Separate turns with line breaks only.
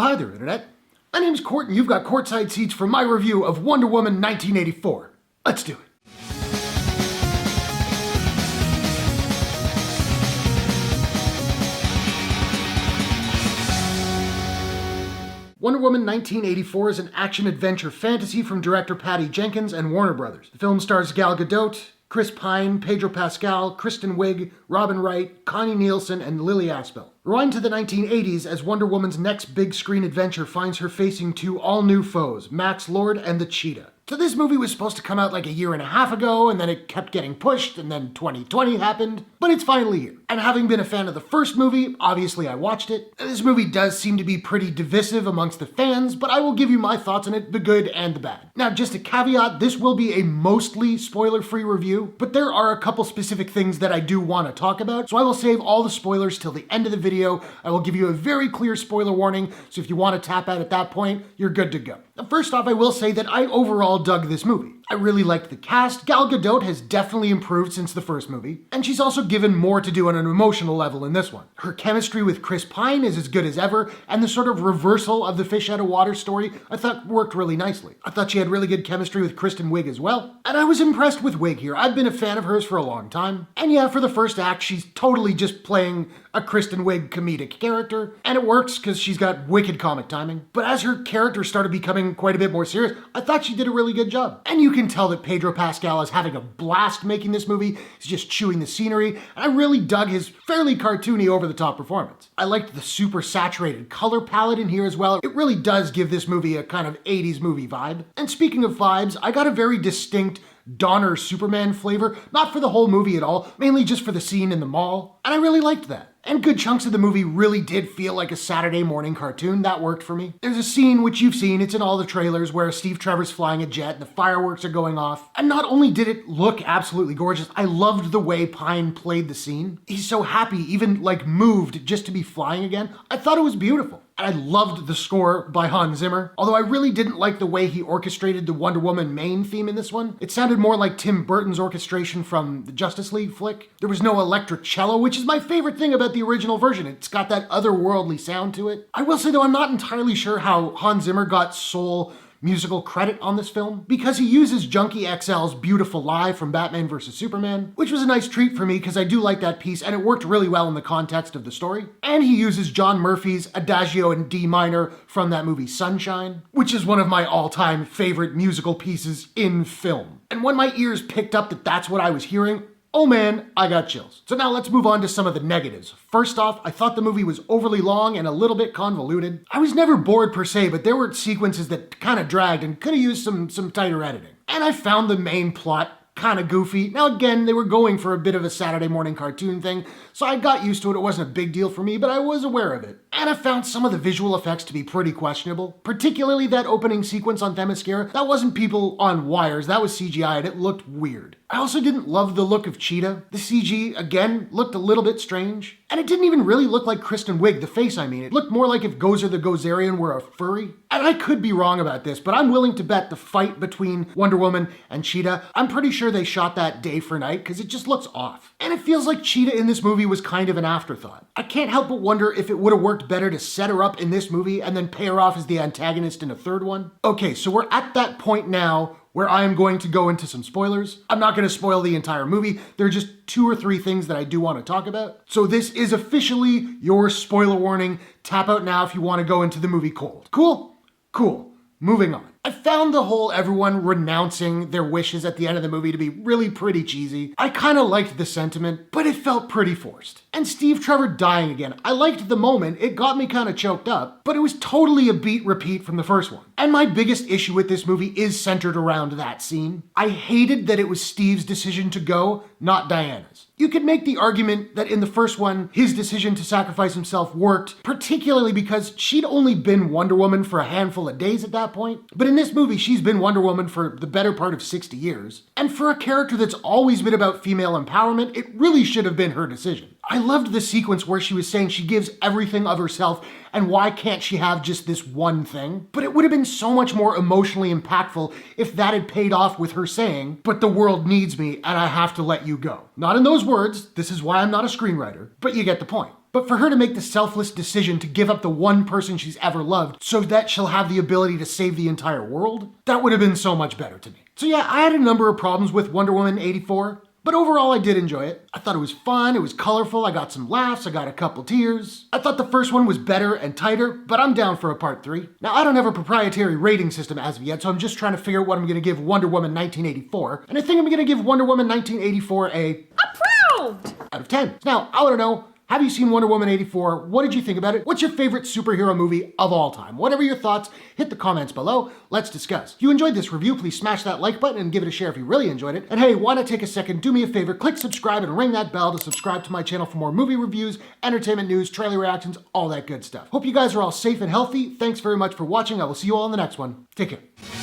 Hi there, Internet. My name's Court, and you've got courtside seats for my review of Wonder Woman 1984. Let's do it. Wonder Woman 1984 is an action-adventure fantasy from director Patty Jenkins and Warner Brothers. The film stars Gal Gadot, Chris Pine, Pedro Pascal, Kristen Wiig, Robin Wright, Connie Nielsen, and Lilly Aspell. Rewind to the 1980s as Wonder Woman's next big screen adventure finds her facing two all-new foes, Max Lord and The Cheetah. So this movie was supposed to come out like a year and a half ago, and then it kept getting pushed, and then 2020 happened, but it's finally here. And having been a fan of the first movie, obviously I watched it. This movie does seem to be pretty divisive amongst the fans, but I will give you my thoughts on it, the good and the bad. Now, just a caveat, this will be a mostly spoiler-free review, but there are a couple specific things that I do want to talk about, so I will save all the spoilers till the end of the video. I will give you a very clear spoiler warning, so if you want to tap out at that point, you're good to go. Now, first off, I will say that I overall dug this movie. I really liked the cast. Gal Gadot has definitely improved since the first movie, and she's also given more to do on an emotional level in this one. Her chemistry with Chris Pine is as good as ever, and the sort of reversal of the fish out of water story I thought worked really nicely. I thought she had really good chemistry with Kristen Wiig as well, and I was impressed with Wiig here. I've been a fan of hers for a long time, and yeah, for the first act, she's totally just playing a Kristen Wiig comedic character, and it works because she's got wicked comic timing. But as her character started becoming quite a bit more serious, I thought she did a really good job. And you can tell that Pedro Pascal is having a blast making this movie. He's just chewing the scenery, and I really dug his fairly cartoony, over-the-top performance. I liked the super saturated color palette in here as well. It really does give this movie a kind of 80s movie vibe. And speaking of vibes, I got a very distinct Donner Superman flavor, not for the whole movie at all, mainly just for the scene in the mall, and I really liked that. And good chunks of the movie really did feel like a Saturday morning cartoon. That worked for me. There's a scene which you've seen, it's in all the trailers, where Steve Trevor's flying a jet and the fireworks are going off. And not only did it look absolutely gorgeous, I loved the way Pine played the scene. He's so happy, even like moved just to be flying again. I thought it was beautiful. And I loved the score by Hans Zimmer, although I really didn't like the way he orchestrated the Wonder Woman main theme in this one. It sounded more like Tim Burton's orchestration from the Justice League flick. There was no electric cello, which is my favorite thing about the original version. It's got that otherworldly sound to it. I will say though, I'm not entirely sure how Hans Zimmer got sole musical credit on this film, because he uses Junkie XL's Beautiful Lie from Batman vs. Superman, which was a nice treat for me because I do like that piece and it worked really well in the context of the story. And he uses John Murphy's Adagio in D minor from that movie Sunshine, which is one of my all-time favorite musical pieces in film. And when my ears picked up that that's what I was hearing, oh man, I got chills. So now let's move on to some of the negatives. First off, I thought the movie was overly long and a little bit convoluted. I was never bored per se, but there were sequences that kind of dragged and could have used some tighter editing. And I found the main plot kind of goofy. Now again, they were going for a bit of a Saturday morning cartoon thing, so I got used to it. It wasn't a big deal for me, but I was aware of it. And I found some of the visual effects to be pretty questionable, particularly that opening sequence on Themyscira. That wasn't people on wires, that was CGI, and it looked weird. I also didn't love the look of Cheetah. The CG, again, looked a little bit strange. And it didn't even really look like Kristen Wiig, the face I mean. It looked more like if Gozer the Gozerian were a furry. And I could be wrong about this, but I'm willing to bet the fight between Wonder Woman and Cheetah, I'm pretty sure they shot that day for night because it just looks off. And it feels like Cheetah in this movie was kind of an afterthought. I can't help but wonder if it would have worked better to set her up in this movie and then pay her off as the antagonist in a third one. Okay, so we're at that point now where I am going to go into some spoilers. I'm not going to spoil the entire movie. There are just 2 or 3 things that I do want to talk about. So this is officially your spoiler warning. Tap out now if you want to go into the movie cold. Cool? Cool. Moving on. I found the whole everyone renouncing their wishes at the end of the movie to be really pretty cheesy. I kind of liked the sentiment, but it felt pretty forced. And Steve Trevor dying again. I liked the moment, it got me kind of choked up, but it was totally a beat repeat from the first one. And my biggest issue with this movie is centered around that scene. I hated that it was Steve's decision to go, not Diana's. You could make the argument that in the first one, his decision to sacrifice himself worked, particularly because she'd only been Wonder Woman for a handful of days at that point. But in this movie, she's been Wonder Woman for the better part of 60 years. And for a character that's always been about female empowerment, it really should have been her decision. I loved the sequence where she was saying she gives everything of herself and why can't she have just this one thing? But it would have been so much more emotionally impactful if that had paid off with her saying, but the world needs me and I have to let you go. Not in those words, this is why I'm not a screenwriter, but you get the point. But for her to make the selfless decision to give up the one person she's ever loved so that she'll have the ability to save the entire world, that would have been so much better to me. So yeah, I had a number of problems with Wonder Woman 84. But overall, I did enjoy it. I thought it was fun, it was colorful, I got some laughs, I got a couple tears. I thought the first one was better and tighter, but I'm down for a part 3. Now, I don't have a proprietary rating system as of yet, so I'm just trying to figure out what I'm going to give Wonder Woman 1984. And I think I'm going to give Wonder Woman 1984 a approved out of 10. Now, I want to know, have you seen Wonder Woman 84? What did you think about it? What's your favorite superhero movie of all time? Whatever your thoughts, hit the comments below. Let's discuss. If you enjoyed this review, please smash that like button and give it a share if you really enjoyed it. And hey, why not take a second, do me a favor, click subscribe and ring that bell to subscribe to my channel for more movie reviews, entertainment news, trailer reactions, all that good stuff. Hope you guys are all safe and healthy. Thanks very much for watching. I will see you all in the next one. Take care.